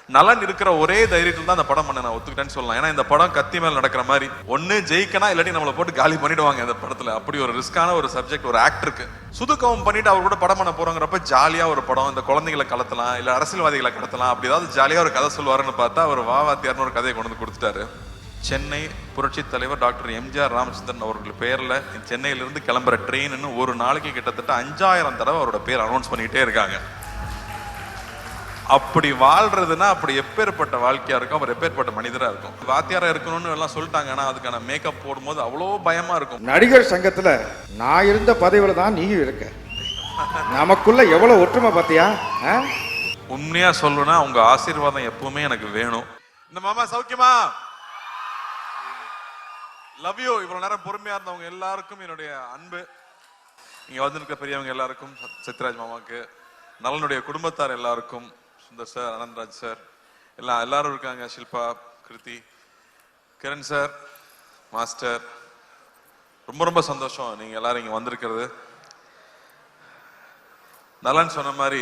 நலன் இருக்கிற ஒரே தைரியத்தில் தான் அந்த படம் பண்ண நான் ஒத்துக்கிட்டேன்னு சொல்லலாம். ஏன்னா இந்த படம் கத்தி மேல நடக்கிற மாதிரி ஒன்னு ஜெயிக்கனா இல்லாட்டி நம்மளை போட்டு காலி பண்ணிடுவாங்க இந்த படத்துல. அப்படி ஒரு ரிஸ்கான ஒரு சப்ஜெக்ட் ஒரு ஆக்டருக்கு. சுதுக்கவும் பண்ணிட்டு அவர் கூட படம் பண்ண போறோங்கிறப்ப ஜாலியா ஒரு படம், இந்த குழந்தைகளை கடத்தலாம் இல்ல அரசியல்வாதிகளை கடத்தலாம், அப்படி ஏதாவது ஜாலியா ஒரு கதை சொல்லுவாருன்னு பார்த்தா அவர் வாத்தியார்னு ஒரு கதையை கொண்டு வந்து கொடுத்துட்டாரு. சென்னை புரட்சி தலைவர் டாக்டர் எம்ஜிஆர் ராமச்சந்திரன் அவர்கள் பெயர்ல சென்னையிலிருந்து கிளம்புற ட்ரெயின்னு ஒரு நாளைக்கு கிட்டத்தட்ட 5000 தடவை அவரோட பேர் அனௌன்ஸ் பண்ணிட்டே இருக்காங்க. அப்படி வாழ்றதுன்னா அப்படி எப்பேற்பட்ட வாழ்க்கையா இருக்கும், அவர் எப்பேற்பட்ட மனிதரா இருக்கும். வாத்தியாரா இருக்கணும்னு எல்லாம் சொல்லிட்டாங்க, ஆனா அதுக்கான மேக்கப் போடும்போது அவ்வளோ பயமா இருக்கும். நடிகர் சங்கத்துல நான் இருந்த பதவியில தான் நீயும் இருக்க, நமக்குள்ள எவ்வளவு ஒற்றுமை பாத்தியா? உண்மையா சொல்லணும்னா உங்க ஆசீர்வாதம் எப்பவுமே எனக்கு வேணும். இந்த மாமா சௌக்கியமா? Love you. இவ்வளவு நேரம் பொறுமையா இருந்தவங்க எல்லாருக்கும் என்னுடைய அன்பு. இங்க வந்திருக்க பெரியவங்க எல்லாருக்கும், சத்யராஜ் மாமாக்கு, நலனுடைய குடும்பத்தார் எல்லாருக்கும், சுந்தர் சார், அனந்தராஜ் சார், எல்லாரும் இருக்காங்க, ஷில்பா, கிருதி, கிரண் சார், மாஸ்டர், ரொம்ப ரொம்ப சந்தோஷம் நீங்க எல்லாரும் இங்க வந்திருக்கிறது. நலன் சொன்ன மாதிரி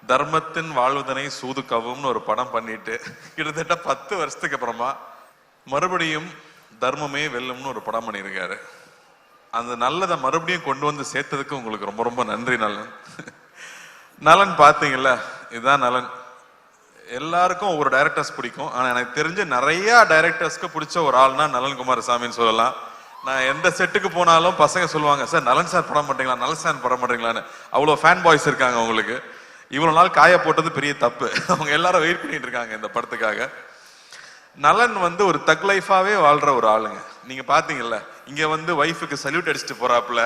தர்மத்தின் வாழ்வதனை சூதுக்கவும் ஒரு படம் பண்ணிட்டு கிட்டத்தட்ட 10 வருஷத்துக்கு அப்புறமா மறுபடியும் தர்மமே வெல்லும்னு ஒரு படம் பண்ணியிருக்காரு. அந்த நல்லதை மறுபடியும் கொண்டு வந்து சேர்த்ததுக்கு உங்களுக்கு ரொம்ப ரொம்ப நன்றி நலன். நலன் பாத்தீங்கல்ல, இதுதான் நலன். எல்லாருக்கும் ஒவ்வொரு டைரக்டர்ஸ் பிடிக்கும், ஆனா எனக்கு தெரிஞ்ச நிறைய டைரக்டர்ஸ்க்கு பிடிச்ச ஒரு ஆள்னா நலன் குமாரசாமின்னு சொல்லலாம். நான் எந்த செட்டுக்கு போனாலும் பசங்க சொல்லுவாங்க, சார் நலன் சார் படம் பண்றீங்களா, நலன் சார் படம் பண்றீங்களான்னு. அவ்வளோ ஃபேன் பாய்ஸ் இருக்காங்க அவங்களுக்கு. இவ்வளவு நாள் காய போட்டது பெரிய தப்பு. அவங்க எல்லாரும் வெயிட் பண்ணிட்டு இருக்காங்க இந்த படத்துக்காக. நலன் ஒரு தக் லைஃபாவே வாழ்ற ஒரு ஆளுங்க. நீங்க பாத்தீங்கல்ல, இங்க வைஃபுக்கு சல்யூட் அடிச்சுட்டு போறாப்புல,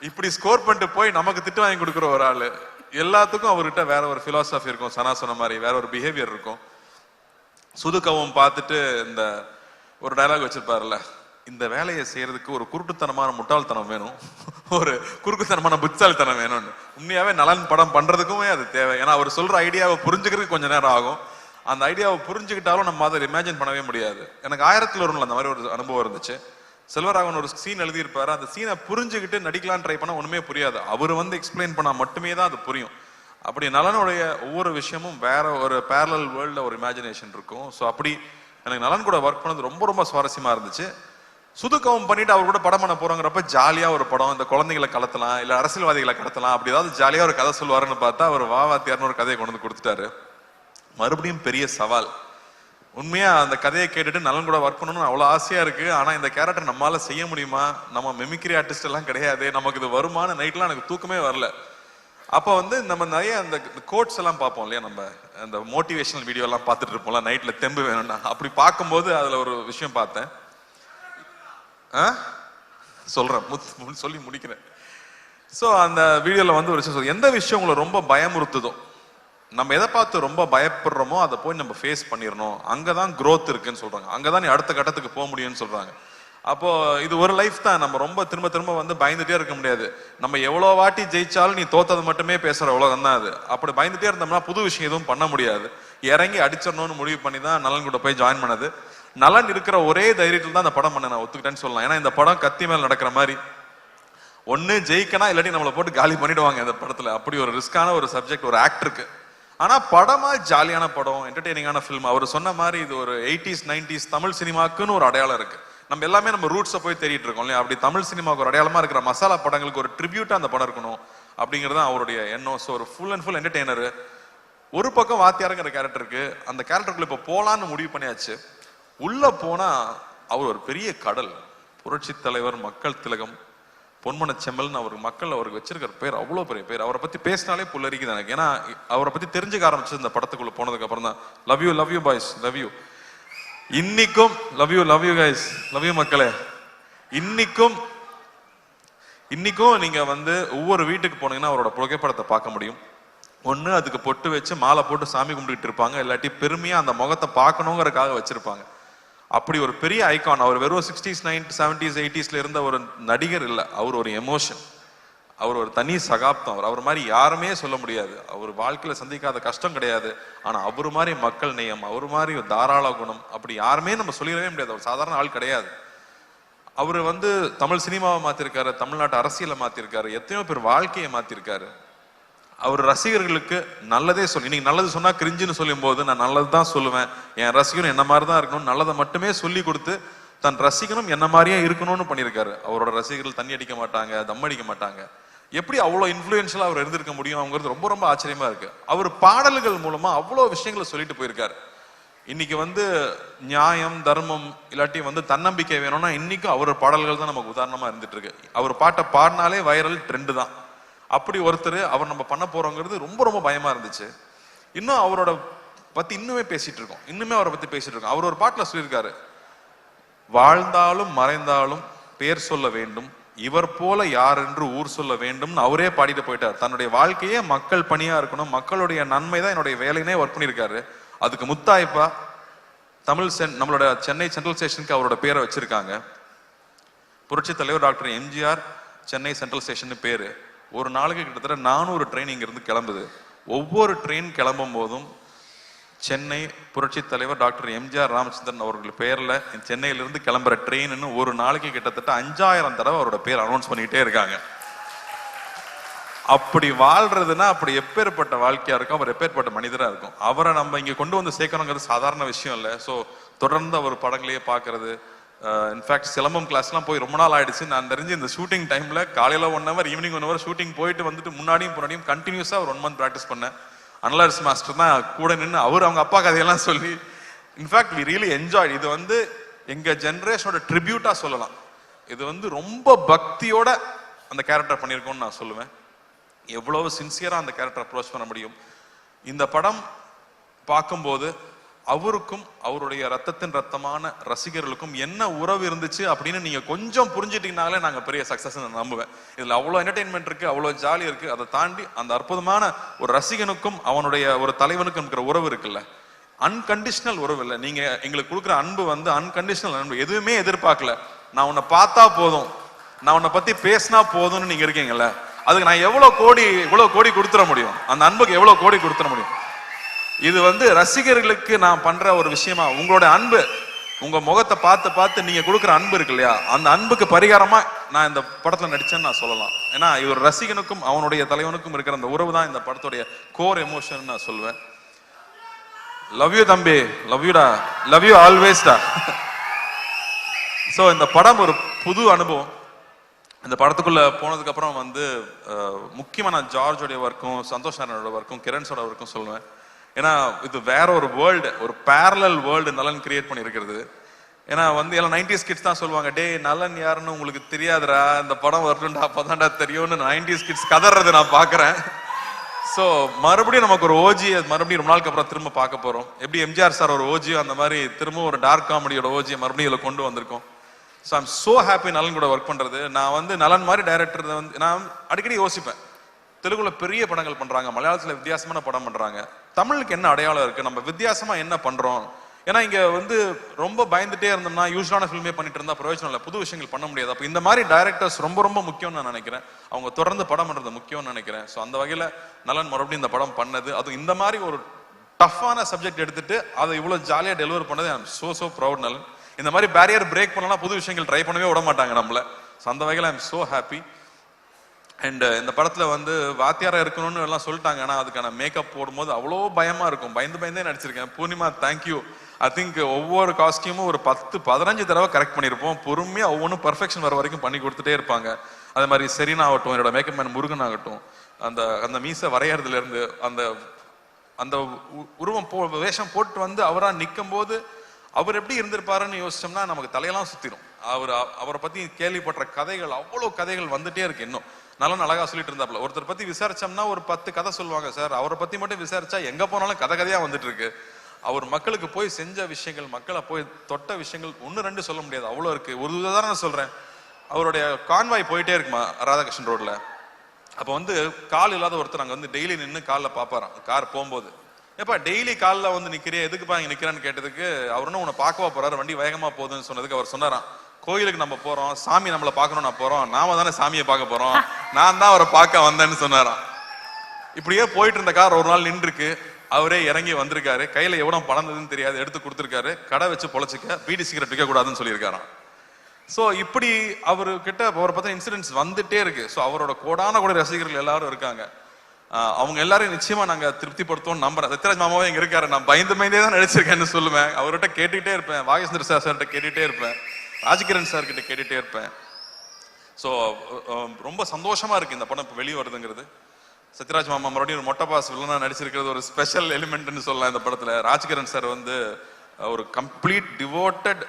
இப்படி ஸ்கோர் பண்ணிட்டு போய் நமக்கு திட்டு வாங்கி கொடுக்குற ஒரு ஆளு. எல்லாத்துக்கும் அவர்கிட்ட வேற ஒரு பிலாசபி இருக்கும், சனா சொன்ன மாதிரி வேற ஒரு பிஹேவியர் இருக்கும். சுதுக்கவும் பார்த்துட்டு இந்த ஒரு டயலாக் வச்சிருப்பாருல்ல, இந்த வேலையை செய்யறதுக்கு ஒரு குருட்டுத்தனமான முட்டாள்தனம் வேணும், ஒரு குறுக்குத்தனமான புத்தாள்தனம் வேணும்னு. உண்மையாவே நலன் படம் பண்றதுக்குமே அது தேவை. ஏன்னா அவர் சொல்ற ஐடியாவை புரிஞ்சுக்கிறதுக்கு கொஞ்சம் நேரம் ஆகும். அந்த ஐடியாவை புரிஞ்சுக்கிட்டாலும் நம்ம அதை இமேஜின் பண்ணவே முடியாது. எனக்கு 1001 அந்த மாதிரி ஒரு அனுபவம் இருந்துச்சு. செல்வராகவன் ஒரு சீன் எழுதியிருப்பாரு, அந்த சீனை புரிஞ்சுக்கிட்டு நடிக்கலான்னு ட்ரை பண்ணா ஒண்ணுமே புரியாது. அவர் எக்ஸ்பிளைன் பண்ணா மட்டுமே தான் அது புரியும். அப்படி நலனுடைய ஒவ்வொரு விஷயமும் வேற ஒரு பேரலல் வேர்ல்ட்ல ஒரு இமேஜினேஷன் இருக்கும். ஸோ அப்படி எனக்கு நலன் கூட ஒர்க் பண்ணது ரொம்ப ரொம்ப சுவாரஸ்யமா இருந்துச்சு. சுதுக்கவும் பண்ணிட்டு அவர் கூட படம் பண்ண போறோங்கிறப்ப ஜாலியா ஒரு படம், இந்த குழந்தைகளை கடத்தலாம் இல்ல அரசியல்வாதிகளை கடத்தலாம், அப்படி ஏதாவது ஜாலியா ஒரு கதை சொல்லுவாருன்னு பார்த்தா அவர் வாத்தியார்னு ஒரு கதையை கொண்டு வந்து கொடுத்துட்டாரு. மறுபடியும் பெரிய சவால். உண்மையா அந்த கதையை கேட்டுட்டு நலன் கூட ஒர்க் பண்ணணும்னு அவ்வளவு ஆசையா இருக்கு. ஆனா இந்த கேரக்டர் நம்மளால செய்ய முடியுமா, நம்ம மெமிக்ரி ஆர்டிஸ்ட் எல்லாம் கிடையாது, நமக்கு இது வருமான நைட்லாம் எனக்கு தூக்கமே வரல. அப்ப நம்ம நிறைய அந்த கோட்ஸ் எல்லாம் பார்ப்போம் இல்லையா, நம்ம அந்த மோட்டிவேஷனல் வீடியோ எல்லாம் பார்த்துட்டு இருப்போம்ல நைட்ல தெம்பு வேணும்னா. அப்படி பார்க்கும்போது அதுல ஒரு விஷயம் பார்த்தேன். சொல்றேன், சொல்லி முடிக்கிறேன். ஸோ அந்த வீடியோல ஒரு விஷயம், எந்த விஷயம் உங்களை ரொம்ப பயமுறுத்துதோ, நம்ம எதை பார்த்து ரொம்ப பயப்படுறோமோ அதை போய் நம்ம ஃபேஸ் பண்ணிடணும், அங்கதான் growth இருக்குன்னு சொல்றாங்க, அங்கதான் நீ அடுத்த கட்டத்துக்கு போக முடியும்னு சொல்றாங்க. அப்போ இது ஒரு லைஃப் தான், நம்ம ரொம்ப திரும்ப திரும்ப பயந்துட்டே இருக்க முடியாது. நம்ம எவ்வளவு வாட்டி ஜெயிச்சாலும் நீ தோத்தது மட்டுமே பேசுற உலகம் தான் அது. அப்படி பயந்துட்டே இருந்தோம்னா புது விஷயம் எதுவும் பண்ண முடியாது. இறங்கி அடிச்சிடணும்னு முடிவு பண்ணி தான் நலன் கூட போய் ஜாயின் பண்ணது. நலன் இருக்கிற ஒரே தைரியத்தில் தான் அந்த படம் பண்ண நான் ஒத்துக்கிட்டேன்னு சொல்லலாம். ஏன்னா இந்த படம் கத்தி மேல நடக்கிற மாதிரி ஒன்னு ஜெயிக்கனா இல்லாட்டி நம்மளை போட்டு காலி பண்ணிடுவாங்க இந்த படத்துல. அப்படி ஒரு ரிஸ்கான ஒரு சப்ஜெக்ட் ஒரு ஆக்டருக்கு. ஆனா படமா ஜாலியான படம், என்டர்டெய்னிங்கான ஃபிலிம். அவர் சொன்ன மாதிரி இது ஒரு 80s 90s தமிழ் சினிமாக்குன்னு ஒரு அடையாளம் இருக்கு. நம்ம எல்லாமே நம்ம ரூட்ஸை போய் தேடிட்டு இருக்கோம் இல்லையா, அப்படி தமிழ் சினிமாவுக்கு ஒரு அடையாளமா இருக்கிற மசாலா படங்களுக்கு ஒரு ட்ரிபியூட்டா அந்த படம் இருக்கணும் அப்படிங்கிறது அவருடைய எண்ணம். ஸோ ஒரு ஃபுல் அண்ட் ஃபுல் என்டர்டெய்னர். ஒரு பக்கம் வாத்தியாருங்கிற கேரக்டருக்கு, அந்த கேரக்டருக்குள்ள இப்போ போலான்னு முடிவு பண்ணியாச்சு. உள்ள போனா அவர் ஒரு பெரிய கடல், புரட்சி தலைவர், மக்கள் திலகம், பொன்மன செம்மல்னு அவருக்கு வச்சிருக்கிற பேர் அவ்வளோ பெரிய பேர். அவரை பத்தி பேசினாலே புல்லரிக்குது எனக்கு. ஏன்னா அவரை பத்தி தெரிஞ்சுக்க ஆரம்பிச்சு இந்த படத்துக்குள்ள போனதுக்கு அப்புறம் தான். Love you boys, love you. இன்னைக்கும் love you guys, love you மக்களே. இன்னைக்கும் நீங்க ஒவ்வொரு வீட்டுக்கு போனீங்கன்னா அவரோட புகைப்படத்தை பார்க்க முடியும். ஒண்ணு அதுக்கு பொட்டு வச்சு மாலை போட்டு சாமி கும்பிட்டு இருப்பாங்க, இல்லாட்டி பெருமையா அந்த முகத்தை பார்க்கணுங்கிறதுக்காக வச்சிருப்பாங்க. அப்படி ஒரு பெரிய ஐகான். அவர் வெறும் 60s 90s 70s 80sல இருந்த ஒரு நடிகர் இல்ல, அவர் ஒரு எமோஷன், அவர் ஒரு தனி சகாப்தம். அவர் மாதிரி யாருமே சொல்ல முடியாது. அவர் வாழ்க்கையில சந்திக்காத கஷ்டம் கிடையாது. ஆனா அவர் மாதிரி மக்கள் நேயம், அவர் மாதிரி தாராள குணம் அப்படி யாருமே நம்ம சொல்லிடவே முடியாது. அவர் சாதாரண ஆள் கிடையாது. அவர் தமிழ் சினிமாவை மாத்திருக்காரு, தமிழ்நாட்டு அரசியலை மாத்திருக்காரு, எத்தனையோ பேர் வாழ்க்கையை மாத்திருக்காரு. அவர் ரசிகர்களுக்கு நல்லதே சொல்லி, இன்னைக்கு நல்லது சொன்னா கிரிஞ்சுன்னு சொல்லும் போது நான் நல்லது தான் சொல்லுவேன், என் ரசிகனும் என்ன மாதிரி தான் இருக்கணும், நல்லதை மட்டுமே சொல்லி கொடுத்து தன் ரசிகனும் என்ன மாதிரியே இருக்கணும்னு பண்ணியிருக்காரு. அவரோட ரசிகர்கள் தண்ணி அடிக்க மாட்டாங்க, தம் அடிக்க மாட்டாங்க. எப்படி அவ்வளோ இன்ஃப்ளூயன்ஷியலா அவர் இருந்திருக்க முடியும் அவங்கிறது ரொம்ப ரொம்ப ஆச்சரியமா இருக்கு. அவர் பாடல்கள் மூலமா அவ்வளோ விஷயங்களை சொல்லிட்டு போயிருக்காரு. இன்னைக்கு வந்து நியாயம் தர்மம் இல்லாட்டி வந்து தன்னம்பிக்கை வேணும்னா இன்னைக்கும் அவர் பாடல்கள் தான் நமக்கு உதாரணமா இருந்துட்டு இருக்கு. அவர் பாட்டை பாடினாலே வைரல் ட்ரெண்டு தான். அப்படி ஒருத்தர் அவர் நம்ம பண்ண போறோங்கிறது ரொம்ப ரொம்ப பயமா இருந்துச்சு. இன்னும் அவரோட பத்தி இன்னுமே பேசிட்டு இருக்கோம், இன்னுமே அவரை பத்தி பேசிட்டு இருக்கோம். அவர் ஒரு பாட்டுல சொல்லியிருக்காரு, வாழ்ந்தாலும் மறைந்தாலும் பேர் சொல்ல வேண்டும், இவர் போல யார் என்று ஊர் சொல்ல வேண்டும். அவரே பாடிட்டு போயிட்டார். தன்னுடைய வாழ்க்கையே மக்கள் பணியா இருக்கணும், மக்களுடைய நன்மை தான் என்னுடைய வேலைனே ஒர்க் பண்ணியிருக்காரு. அதுக்கு முத்தாய்ப்பா நம்மளோட சென்னை சென்ட்ரல் ஸ்டேஷனுக்கு அவரோட பேரை வச்சிருக்காங்க. புரட்சி தலைவர் doctor MGR Chennai central station பேரு. ஒரு நாளைக்கு கிட்டத்தட்ட 400 ட்ரெயின் இங்கிருந்து கிளம்புது. ஒவ்வொரு ட்ரெயின் கிளம்பும் போதும் சென்னை புரட்சி தலைவர் டாக்டர் எம்ஜிஆர் ராமச்சந்திரன் அவர்கள் பேர்ல சென்னையிலிருந்து கிளம்புற ட்ரெயின்னு ஒரு நாளைக்கு கிட்டத்தட்ட 5000 தடவை அவரோட பேர் அனௌன்ஸ் பண்ணிட்டே இருக்காங்க. அப்படி வாழ்றதுன்னா அப்படி எப்பேற்பட்ட வாழ்க்கையா இருக்கும், அவர் எப்பேற்பட்ட மனிதரா இருக்கும். அவரை நம்ம இங்க கொண்டு வந்து சேர்க்கணுங்கிறது சாதாரண விஷயம் இல்லை. ஸோ தொடர்ந்து அவர் படங்களையே பார்க்கறது, இன்ஃபேக்ட் சிலம்பம் கிளாஸ்லாம் போய் ரொம்ப நாள் ஆயிடுச்சு. நான் தெரிஞ்சு இந்த ஷூட்டிங் டைம்ல காலையில 1 hour ஈவினிங் 1 hour ஷூட்டிங் போயிட்டு வந்துட்டு முன்னாடியும் கண்டினியூஸா ஒரு 1 month ப்ராக்டிஸ் பண்ணேன். அனலர்ஸ் மாஸ்டர் தான் கூட நின்று அவர் அவங்க அப்பா கதையெல்லாம் சொல்லி, இன்ஃபேக்ட் வி ரியலி என்ஜாய். இது வந்து எங்க ஜென்ரேஷனோட ட்ரிபியூட்டா சொல்லலாம். இது வந்து ரொம்ப பக்தியோட அந்த கேரக்டர் பண்ணியிருக்கோம்னு நான் சொல்லுவேன். எவ்வளவு சின்சியரா அந்த கேரக்டர் அப்ரோச் பண்ண முடியும். இந்த படம் பார்க்கும்போது அவருக்கும் அவருடைய ரத்தத்தின் ரத்தமான ரசிகர்களுக்கும் என்ன உறவு இருந்துச்சு அப்படின்னு நீங்க கொஞ்சம் புரிஞ்சுட்டீங்கனாலே நாங்க பெரிய சக்சஸ் நம்புவேன். இதுல அவ்வளவு என்டர்டெயின்மெண்ட் இருக்கு, அவ்வளவு ஜாலி இருக்கு. அதை தாண்டி அந்த அற்புதமான ஒரு ரசிகனுக்கும் அவனுடைய ஒரு தலைவனுக்கும் இருக்கிற உறவு இருக்குல்ல, அன்கண்டிஷனல் உறவு இல்லை. நீங்க எங்களுக்கு கொடுக்குற அன்பு வந்து அன்கண்டிஷனல் அன்பு. எதுவுமே எதிர்பார்க்கல, நான் உன்னை பார்த்தா போதும், நான் உன்னை பத்தி பேசினா போதும்னு நீங்க இருக்கீங்கல்ல, அதுக்கு நான் இவ்வளவு கோடி கொடுத்துட முடியும், அந்த அன்புக்கு எவ்வளவு கோடி கொடுத்துட முடியும். இது வந்து ரசிகர்களுக்கு நான் பண்ற ஒரு விஷயமா, உங்களோட அன்பு, உங்க முகத்தை பார்த்து பார்த்து நீங்க கொடுக்குற அன்பு இருக்கு இல்லையா, அந்த அன்புக்கு பரிகாரமா நான் இந்த படத்துல நடிச்சேன்னு நான் சொல்லலாம். ஏன்னா இது ஒரு ரசிகனுக்கும் அவனுடைய தலைவனுக்கும் இருக்கிற அந்த உறவு தான் இந்த படத்துடைய கோர் எமோஷன் நான் சொல்வேன். லவ் யூ தம்பி, லவ் யூடா, லவ் யூ ஆல்வேஸ்டா. ஸோ இந்த படம் ஒரு புது அனுபவம். இந்த படத்துக்குள்ள போனதுக்கு அப்புறம் வந்து முக்கியமா நான் ஜார்ஜோடைய ஒர்க்கும் சந்தோஷ் நாராயணோட ஒர்க்கும் கிரண்ஸோட ஒர்க்கும் சொல்லுவேன். ஏன்னா இது வேற ஒரு வேர்ல்டு, ஒரு பேரலல் வேர்ல்டு நலன் கிரியேட் பண்ணியிருக்கிறது. ஏன்னா வந்து எல்லாம் 90s கிட்ஸ் தான் சொல்லுவாங்க, டே நலன் யாருன்னு உங்களுக்கு தெரியாதுடா, இந்த படம் வரட்டும்டா அப்பதான்டா தெரியும்னு 90s கிட்ஸ் கதறது நான் பாக்குறேன். ஸோ மறுபடியும் நமக்கு ஒரு ஓஜி மறுபடியும் ரொம்ப நாளுக்கு அப்புறம் திரும்ப பார்க்க போறோம். எப்படி எம்ஜிஆர் சார் ஒரு ஓஜியோ அந்த மாதிரி திரும்ப ஒரு டார்க் காமெடியோட ஓஜியை மறுபடியும் இதில் கொண்டு வந்திருக்கோம். ஸோ ஐம் சோ ஹாப்பி நலன் கூட ஒர்க் பண்றது. நான் வந்து நலன் மாதிரி டைரக்டர் வந்து நான் அடிக்கடி யோசிப்பேன், தெலுங்குல பெரிய படங்கள் பண்றாங்க, மலையாளத்துல வித்தியாசமான படம் பண்றாங்க, தமிழுக்கு என்ன அடையாளம் இருக்கு, நம்ம வித்தியாசமா என்ன பண்றோம். ஏன்னா இங்க வந்து ரொம்ப பயந்துட்டே இருந்தோம்னா யூஸ்வலான ஃபில்மே பண்ணிட்டு இருந்தா பிரயோஜனம் இல்லை, புது விஷயங்கள் பண்ண முடியாது. அப்போ இந்த மாதிரி டைரக்டர்ஸ் ரொம்ப ரொம்ப முக்கியம்னு நான் நினைக்கிறேன். அவங்க தொடர்ந்து படம் பண்றது முக்கியம்னு நினைக்கிறேன். ஸோ அந்த வகையில நலன் மறுபடியும் இந்த படம் பண்ணது, அது இந்த மாதிரி ஒரு டஃப்பான சப்ஜெக்ட் எடுத்துட்டு அதை இவ்வளவு ஜாலியா டெலிவர் பண்ணது ஐ அம் சோ ப்ரௌட். நலன் இந்த மாதிரி பேரியர் பிரேக் பண்ணலாம், புது விஷயங்கள் ட்ரை பண்ணவே விட மாட்டாங்க நம்மள. ஸோ அந்த வகையில் I am so happy. And இந்த படத்துல வந்து வாத்தியாரா இருக்கணும்னு எல்லாம் சொல்லிட்டாங்க, ஆனால் அதுக்கான மேக்கப் போடும்போது அவ்வளோ பயமா இருக்கும், பயந்தே நடிச்சிருக்கேன். பூர்ணிமா தேங்க்யூ. ஐ திங்க் ஒவ்வொரு காஸ்டியூமும் ஒரு 10-15 தடவை கரெக்ட் பண்ணியிருப்போம். பொறுமையா ஒவ்வொன்றும் பர்ஃபெக்ஷன் வர வரைக்கும் பண்ணி கொடுத்துட்டே இருப்பாங்க. அதே மாதிரி செரீனா ஆகட்டும், என்னோட மேக்கப் மேன் முருகன் ஆகட்டும், அந்த மீசை வரையறதுல இருந்து அந்த உருவம் வேஷம் போட்டு வந்து அவரா நிற்கும் போது அவர் எப்படி இருந்திருப்பாருன்னு யோசிச்சோம்னா நமக்கு தலையெல்லாம் சுத்திரும். அவரை பத்தி கேள்விப்பட்ட கதைகள், அவ்வளோ கதைகள் வந்துட்டே இருக்கு. இன்னும் நல்லா அழகா சொல்லிட்டு இருந்தாப்புல. ஒருத்தர் பத்தி விசாரிச்சோம்னா ஒரு 10 கதை சொல்லுவாங்க சார், அவரை பத்தி மட்டும் விசாரிச்சா எங்க போனாலும் கதையா வந்துட்டு இருக்கு. அவர் மக்களுக்கு போய் செஞ்ச விஷயங்கள், மக்களை போய் தொட்ட விஷயங்கள் 1-2 சொல்ல முடியாது, அவ்வளோ இருக்கு. ஒரு உதாரணம் சொல்றேன், அவருடைய கான்வாய் போயிட்டே இருக்குமா ராதாகிருஷ்ணன் ரோட்ல. அப்போ வந்து கால் இல்லாத ஒருத்தர் அங்க வந்து டெய்லி நின்று காலில் பாப்பாராம் கார் போகும்போது. ஏப்பா டெய்லி காலில் வந்து நிக்கிறியா, எதுக்குப்பா இங்க நிக்கிறேன்னு கேட்டதுக்கு அவருன்னு உன்னை பார்க்கவா போறாரு, வண்டி வேகமா போகுதுன்னு சொன்னதுக்கு அவர் சொன்னாராம், கோயிலுக்கு நம்ம போறோம், சாமி நம்மளை பார்க்கணும், நான் போறோம், நாம தானே சாமியை பார்க்க போறோம், நான் தான் அவரை பார்க்க வந்தேன்னு சொன்னாராம். இப்படியே போயிட்டு இருந்த கார் ஒரு நாள் நின்றுருக்கு, அவரே இறங்கி வந்திருக்காரு, கையில எவ்வளவு பணம் தெரியாது எடுத்து கொடுத்துருக்காரு, கடை வச்சு பொழைச்சிக்க, பீடி சிகரெட் விற்க கூடாதுன்னு சொல்லியிருக்காராம். ஸோ இப்படி அவர்கிட்ட அவரை பத்தின இன்சிடென்ட்ஸ் வந்துட்டே இருக்கு. ஸோ அவரோட கோடான கூட ரசிகர்கள் எல்லாரும் இருக்காங்க. அவங்க எல்லாரையும் நிச்சயமா நாங்க திருப்திப்படுத்துவோம் நம்புறேன். சத்யராஜ் மாமாவே இங்க இருக்காரு. நான் பயந்தே தான் நடிச்சிருக்கேன்னு சொல்லுவேன். அவர்கிட்ட கேட்டுக்கிட்டே இருப்பேன், வாகேஸ்வர சார்கிட்ட கேட்டுட்டே இருப்பேன், ராஜ்கிரண் சார் கிட்ட கேட்டுட்டே இருப்பேன். ஸோ ரொம்ப சந்தோஷமா இருக்கு இந்த படம் இப்போ வெளியே வருதுங்கிறது. சத்யராஜ் மாமா மறுபடியும் ஒரு மொட்டை பாஸ் வில்லனா நடிச்சிருக்கிறது ஒரு ஸ்பெஷல் எலிமெண்ட்னு சொல்லலாம் இந்த படத்துல. ராஜ்கிரண் சார் வந்து ஒரு கம்ப்ளீட் டிவோட்டட்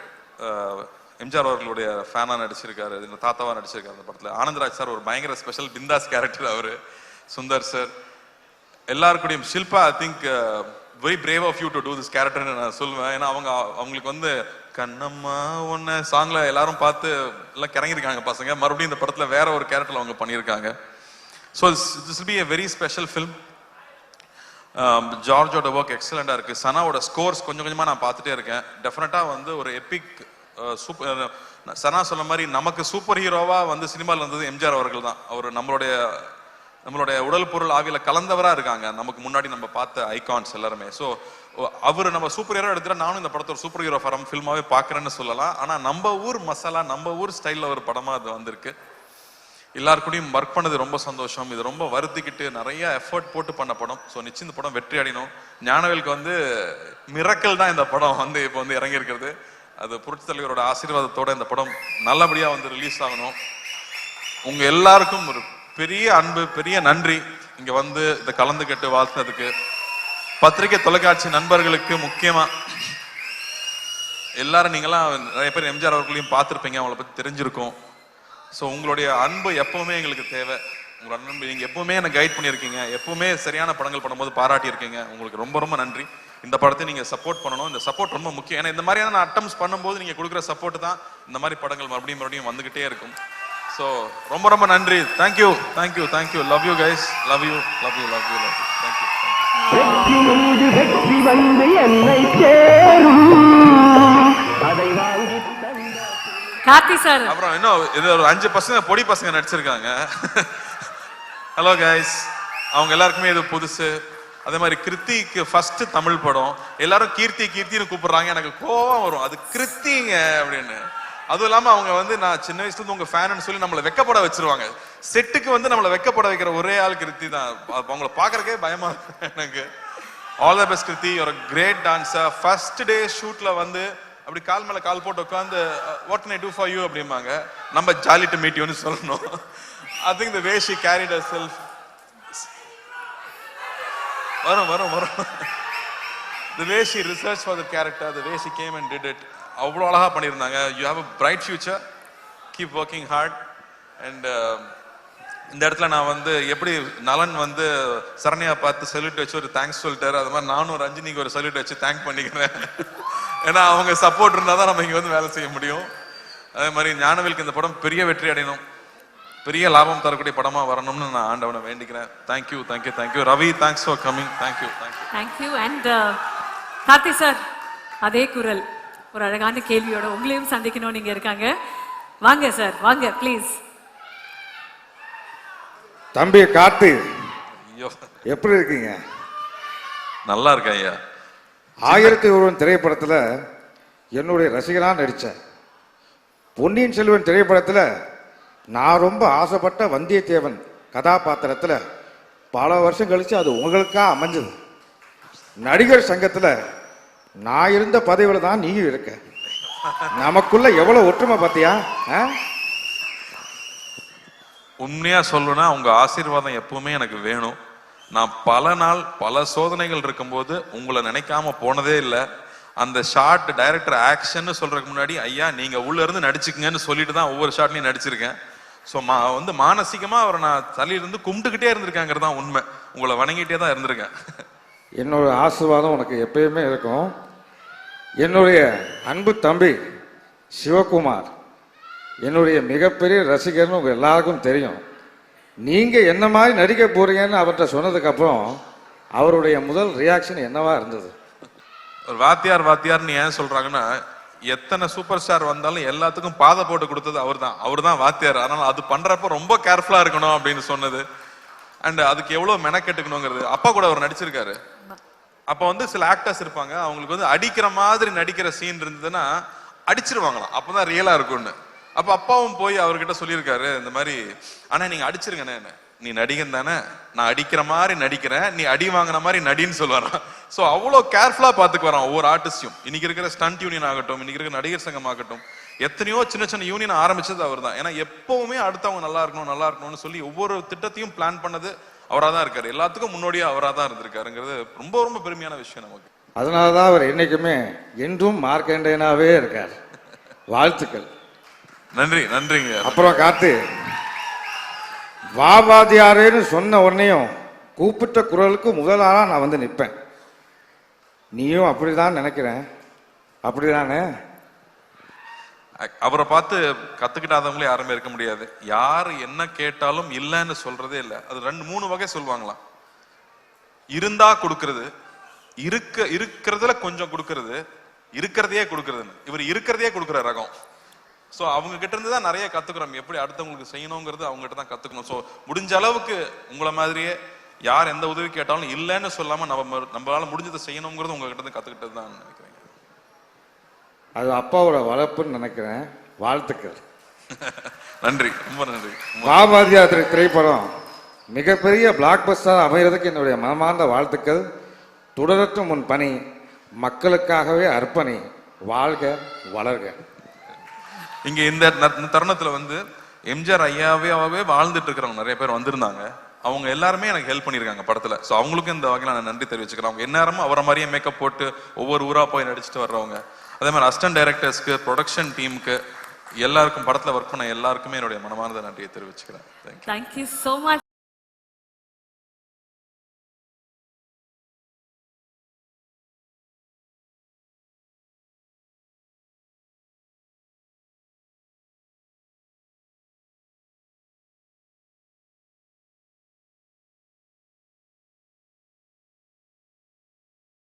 எம்ஜிஆர் அவர்களுடைய ஃபேனா நடிச்சிருக்காரு, தாத்தாவா நடிச்சிருக்காரு அந்த படத்துல. ஆனந்த்ராஜ் சார் ஒரு பயங்கர ஸ்பெஷல் பிந்தாஸ் கேரக்டர் அவரு. சுந்தர் சார் எல்லாருக்கூடையும். Shilpa I think very brave of you to do this கேரக்டர்னு நான் சொல்லுவேன். ஏன்னா அவங்களுக்கு வந்து கண்ணம்மா ஒன்னு சாங்ல எல்லாரும் பார்த்து எல்லாம் கிறங்கிருக்காங்க பசங்க. மறுபடியும் இந்த படத்துல வேற ஒரு கேரக்டர்ல அவங்க பண்ணியிருக்காங்க. So this will be a very special film. ஜார்ஜோட ஒர்க் எக்ஸலண்டா இருக்கு. சனாவோட ஸ்கோர்ஸ் கொஞ்சம் கொஞ்சமா நான் பார்த்துட்டே இருக்கேன். டெஃபினட்டா வந்து ஒரு எபிக் சூப்பர். சனா சொன்ன மாதிரி நமக்கு சூப்பர் ஹீரோவா வந்து சினிமாவில் இருந்தது எம்ஜிஆர் அவர்கள் தான். அவர் நம்மளுடைய உடல் பொருள் ஆவியில கலந்தவரா இருக்காங்க. நமக்கு முன்னாடி நம்ம பார்த்த ஐகான்ஸ் எல்லாருமே. ஸோ அவர் நம்ம சூப்பர் ஹீரோ எடுத்துட்டா நானும் இந்த படத்தை ஒரு சூப்பர் ஹீரோ ஃபில்மாவே பாக்குறேன்னு சொல்லலாம். ஆனா நம்ம ஊர் மசாலா, நம்ம ஊர் ஸ்டைல்ல ஒரு படமா அது வந்திருக்கு. எல்லாருக்கூடையும் ஒர்க் பண்ணது ரொம்ப சந்தோஷம். இது ரொம்ப வருத்திக்கிட்டு நிறைய எஃபர்ட் போட்டு பண்ண படம். ஸோ நிச்சயம் இந்த படம் வெற்றி அடையணும். ஞானவேலுக்கு வந்து மிரக்கல் தான் இந்த படம் வந்து இப்போ வந்து இறங்கி இருக்கிறது. அது புரட்சி தலைவரோட ஆசீர்வாதத்தோட இந்த படம் நல்லபடியா வந்து ரிலீஸ் ஆகணும். உங்க எல்லாருக்கும் ஒரு பெரிய அன்பு, பெரிய நன்றி இங்க வந்து இதை கலந்துக்கிட்டு வாழ்த்துனதுக்கு. பத்திரிகை தொலைக்காட்சி நண்பர்களுக்கு முக்கியமா எல்லாரும் நீங்களாம் நிறைய பேர் எம்ஜிஆர் அவர்களையும் பார்த்துருப்பீங்க, அவங்கள பத்தி தெரிஞ்சிருக்கும். ஸோ உங்களுடைய அன்பு எப்பவுமே எங்களுக்கு தேவை. உங்களோட அன்பு நீங்க எப்பவுமே என்ன கைட் பண்ணியிருக்கீங்க, எப்பவுமே சரியான படங்கள் பண்ணும்போது பாராட்டி இருக்கீங்க. உங்களுக்கு ரொம்ப ரொம்ப நன்றி. இந்த படத்தை நீங்க சப்போர்ட் பண்ணணும். இந்த சப்போர்ட் ரொம்ப முக்கியம். ஏன்னா இந்த மாதிரியான அட்டம்ஸ் பண்ணும்போது நீங்க கொடுக்குற சப்போர்ட் தான் இந்த மாதிரி படங்கள் மறுபடியும் வந்துகிட்டே இருக்கும். ஸோ ரொம்ப ரொம்ப நன்றி. Thank you thank you thank you. Love you guys. Love you love you love you love you. Thank you. வெற்றி மீது வெற்றி வந்து என்னை சேரும் அதை வாங்கி கார்த்தி சார். அப்புறம் இன்னும் இது ஒரு 5 பசங்க பொடி பசங்க நடிச்சிருக்காங்க. Hello guys. அவங்க எல்லாருக்குமே இது புதுசு. அதே மாதிரி கிருத்திக்கு ஃபர்ஸ்ட் தமிழ் படம். எல்லாரும் கீர்த்தின்னு கூப்பிடுறாங்க. எனக்கு கோவம் வரும், அது கிருத்திங்க அப்படின்னு. அதுவும் இல்லாம அவங்க வந்து நான் சின்ன வயசுல இருந்து உங்க ஃபேன்னு சொல்லி நம்மளை வெக்கப்பட வச்சிருவாங்க. செட்டுக்கு வந்து நம்மளை வெக்கப்பட வைக்கிற ஒரே ஆள் கிருத்தி தான். அவங்கள பாக்குறக்கே பயமா இருக்கு எனக்கு. All the best Kriti. ஒரு கிரேட் டான்ஸர். ஃபர்ஸ்ட் டே ஷூட்ல வந்து அப்படி கால் மேல கால் போட்டு உட்காந்து what can I to for you அப்படிம்பாங்க. நம்ம ஜாலி டு மீட் யூன்னு சொல்லணும். I think the way she carried herself. வரும் the way she researched for the character, the way she came and did it, அவ்வளோ அழகா பண்ணியிருந்தாங்க. You have a bright future. Keep working hard. And இந்த இடத்துல நான் வந்து எப்படி நலன் வந்து சரண்யா பார்த்து சல்யூட் வச்சு ஒரு தேங்க்ஸ் சொல்லிட்டாரு, அது மாதிரி நானும் ரஞ்சினிக்கு ஒரு சல்யூட் வச்சு தேங்க் பண்ணிக்கிறேன். ஏன்னா அவங்க சப்போர்ட் இருந்தால் தான் நம்ம இங்கே வந்து வேலை செய்ய முடியும். அதே மாதிரி ஞானவேலுக்கு இந்த படம் பெரிய வெற்றி அடையணும், பெரிய லாபம் தரக்கூடிய படமா வரணும்னு நான் ஆண்டவனை வேண்டிக்கிறேன். Thank you thank you thank you. Ravi, thanks for coming. Thank you thank you thank you. And Karthi sir அதே குரல் ஒரு அழகான கேள்வியோட உங்களையும் சந்திக்கணும் நீங்க இருக்காங்க. வாங்க சார், வாங்க ப்ளீஸ். தம்பி கார்த்தி, ஐயோ எப்படி இருக்கீங்க? நல்லா இருக்கேன் ஐயா. 1001 திரைப்படத்தில் என்னுடைய ரசிகனாக நடித்தேன். பொன்னியின் செல்வன் திரைப்படத்தில் நான் ரொம்ப ஆசைப்பட்ட வந்தியத்தேவன் கதாபாத்திரத்தில் பல வருஷம் கழித்து அது உங்களுக்காக அமைஞ்சது. நடிகர் சங்கத்தில் நான் இருந்த பதவியில் தான் நீயும் இருக்க. நமக்குள்ள எவ்வளோ ஒற்றுமை பார்த்தியா? உண்மையா சொல்லணும்னா உங்க ஆசீர்வாதம் எப்பவுமே எனக்கு வேணும். நான் பல நாள் பல சோதனைகள் இருக்கும்போது உங்களை நினைக்காம போனதே இல்லை. அந்த ஷார்ட் டைரக்டர் ஆக்ஷன் சொல்றதுக்கு முன்னாடி ஐயா நீங்க உள்ள இருந்து நடிச்சுக்கங்கன்னு சொல்லிட்டு தான் ஒவ்வொரு ஷாட்லையும் நடிச்சிருக்கேன். ஸோ வந்து மானசீகமா அவரை நான் தலையிலிருந்து கும்பிட்டுக்கிட்டே இருந்திருக்காங்கிறது தான் உண்மை. உங்களை வணங்கிட்டே தான் இருந்திருக்கேன். என்னோட ஆசீர்வாதம் உனக்கு எப்பயுமே இருக்கும். என்னுடைய அன்பு தம்பி சிவகுமார் என்னுடைய மிகப்பெரிய ரசிகர்னு உங்கள் எல்லாருக்கும் தெரியும். நீங்கள் என்ன மாதிரி நடிக்க போறீங்கன்னு அவர்கிட்ட சொன்னதுக்கப்புறம் அவருடைய முதல் ரியாக்ஷன் என்னவா இருந்தது? ஒரு வாத்தியார்னு ஏன் சொல்றாங்கன்னா, எத்தனை சூப்பர் ஸ்டார் வந்தாலும் எல்லாத்துக்கும் பாதை போட்டு கொடுத்தது அவர் தான் வாத்தியார். அதனால அது பண்றப்ப ரொம்ப கேர்ஃபுல்லா இருக்கணும் அப்படின்னு சொன்னது. அண்ட் அதுக்கு எவ்வளவு மெனக்கெட்டுக்கணுங்கிறது. அப்பா கூட அவர் நடிச்சிருக்காரு. அப்ப வந்து சில ஆக்டர்ஸ் இருப்பாங்க, அவங்களுக்கு வந்து அடிக்கிற மாதிரி நடிக்கிற சீன் இருந்ததுன்னா அடிச்சிருவாங்களாம், அப்பதான் ரியலா இருக்கும்னு. அப்ப அப்பாவும் போய் அவர்கிட்ட சொல்லியிருக்காரு இந்த மாதிரி, ஆனா நீங்க அடிச்சிருங்கண்ணே, நீ நடிகன் தானே, நான் அடிக்கிற மாதிரி நடிக்கிறேன், நீ அடி வாங்கின மாதிரி நடின்னு சொல்லுவாராம். ஸோ அவ்வளோ கேர்ஃபுல்லா பார்த்துக்கு வரான் ஒவ்வொரு ஆர்டிஸ்டையும். இன்னைக்கு இருக்கிற ஸ்டண்ட் யூனியன் ஆகட்டும், இன்னைக்கு இருக்கிற நடிகர் சங்கம் ஆகட்டும், எத்தனையோ சின்ன சின்ன யூனியன் ஆரம்பிச்சது அவர் தான். ஏன்னா எப்பவுமே அடுத்தவங்க நல்லா இருக்கணும்னு சொல்லி ஒவ்வொரு திட்டத்தையும் பிளான் பண்ணது அவராக தான் இருக்காரு. எல்லாத்துக்கும் முன்னோடியா அவராக தான் இருந்திருக்காருங்கிறது ரொம்ப ரொம்ப பெருமையான விஷயம் நமக்கு. அதனால தான் அவர் என்னைக்குமே என்றும் மார்க்கண்டேனாவே இருக்கார். வாழ்த்துக்கள். நன்றி, நன்றிங்க. அப்புறம் காத்து வாபாதியாரேன்னு சொன்ன உடனேயும் கூப்பிட்ட குரலுக்கு முதலாளா நான் வந்து நிற்பேன். நீயும் அப்படிதான் நினைக்கிறேன், அப்படிதானே? அவரை பார்த்து கத்துக்கிட்டாதவங்களே யாருமே இருக்க முடியாது. யாரு என்ன கேட்டாலும் இல்லைன்னு சொல்றதே இல்லை. அது 2-3 வகை சொல்லுவாங்களாம். இருந்தா கொடுக்கறது, இருக்கிறதுல கொஞ்சம் கொடுக்கறது, இருக்கிறதையே கொடுக்கறதுன்னு. இவர் இருக்கிறதையே கொடுக்குற ரகம். ஸோ அவங்க கிட்ட இருந்து தான் நிறைய கத்துக்கிறோம். எப்படி அடுத்தவங்களுக்கு செய்யணுங்கிறது அவங்க கிட்ட தான் கத்துக்கணும். ஸோ முடிஞ்ச அளவுக்கு உங்களை மாதிரியே யார் எந்த உதவி கேட்டாலும் இல்லைன்னு சொல்லாம நம்மளால முடிஞ்சதை செய்யணுங்கிறது உங்ககிட்ட இருந்து கத்துக்கிட்டது தான் நினைக்கிறேன். அது அப்பாவோட வளர்ப்புன்னு நினைக்கிறேன். வாழ்த்துக்கள். நன்றி, ரொம்ப நன்றி. வாபாதியார் திரைப்படம் மிகப்பெரிய பிளாக் பஸ்டர் அமைகிறதுக்கு என்னுடைய மனமார்ந்த வாழ்த்துக்கள். தொடரட்டும் உன் பணி, மக்களுக்காகவே அர்ப்பணி, வாழ்க வளர்க. இங்க இந்த தருணத்துல வந்து எம்ஜிஆர் ஐயாவே வாழ்ந்துட்டு இருக்கிறவங்க நிறைய பேர் வந்திருந்தாங்க. அவங்க எல்லாருமே எனக்கு ஹெல்ப் பண்ணியிருக்காங்க படத்துல. ஸோ அவங்களுக்கும் இந்த வகையில் நான் நன்றி தெரிவிச்சுக்கிறேன். அவங்க எந்நேரமும் அவரை மாதிரியே மேக்கப் போட்டு ஒவ்வொரு ஊரா போய் நடிச்சுட்டு வர்றவங்க. அதே மாதிரி அசிஸ்டன்ட் டைரக்டர்ஸ்க்கு, ப்ரொடக்ஷன் டீமுக்கு, எல்லாருக்கும், படத்துல ஒர்க் பண்ண எல்லாருக்குமே என்னுடைய மனமார்ந்த நன்றியை தெரிவிச்சுக்கிறேன். Thank you so much.